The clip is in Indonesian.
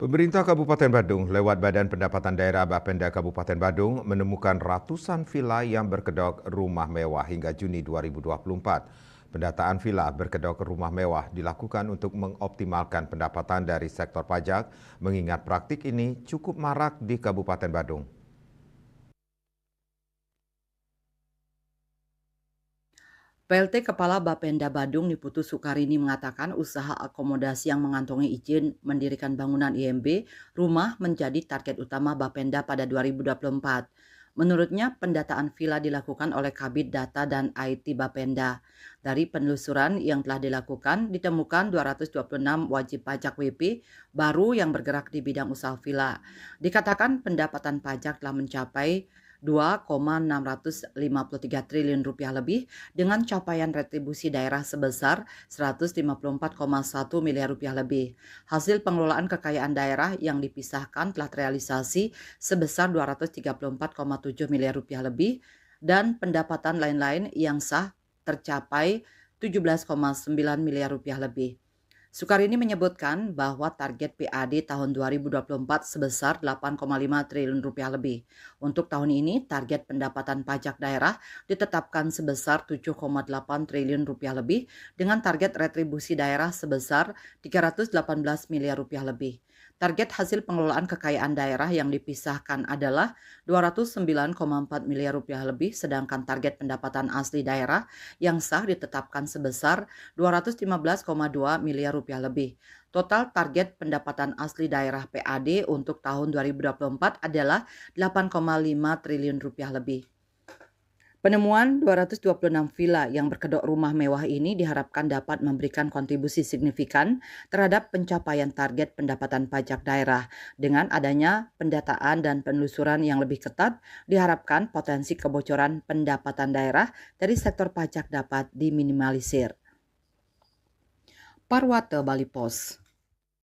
Pemerintah Kabupaten Badung lewat Badan Pendapatan Daerah Bapenda Kabupaten Badung menemukan ratusan villa yang berkedok rumah mewah hingga Juni 2024. Pendataan villa berkedok rumah mewah dilakukan untuk mengoptimalkan pendapatan dari sektor pajak, mengingat praktik ini cukup marak di Kabupaten Badung. PLT Kepala Bapenda Badung Niputu Sukarini mengatakan usaha akomodasi yang mengantongi izin mendirikan bangunan IMB rumah menjadi target utama Bapenda pada 2024. Menurutnya, pendataan villa dilakukan oleh Kabid Data dan IT Bapenda. Dari penelusuran yang telah dilakukan, ditemukan 226 wajib pajak WP baru yang bergerak di bidang usaha villa. Dikatakan pendapatan pajak telah mencapai 2,653 triliun rupiah lebih dengan capaian retribusi daerah sebesar 154,1 miliar rupiah lebih. Hasil pengelolaan kekayaan daerah yang dipisahkan telah terrealisasi sebesar 234,7 miliar rupiah lebih dan pendapatan lain-lain yang sah tercapai 17,9 miliar rupiah lebih. Sukarini menyebutkan bahwa target PAD tahun 2024 sebesar 8,5 triliun rupiah lebih. Untuk tahun ini, target pendapatan pajak daerah ditetapkan sebesar 7,8 triliun rupiah lebih dengan target retribusi daerah sebesar 318 miliar rupiah lebih. Target hasil pengelolaan kekayaan daerah yang dipisahkan adalah 209,4 miliar rupiah lebih, sedangkan target pendapatan asli daerah yang sah ditetapkan sebesar 215,2 miliar rupiah lebih. Total target pendapatan asli daerah PAD untuk tahun 2024 adalah 8,5 triliun rupiah lebih. Penemuan 226 villa yang berkedok rumah mewah ini diharapkan dapat memberikan kontribusi signifikan terhadap pencapaian target pendapatan pajak daerah. Dengan adanya pendataan dan penelusuran yang lebih ketat, diharapkan potensi kebocoran pendapatan daerah dari sektor pajak dapat diminimalisir. Parwate Bali Pos.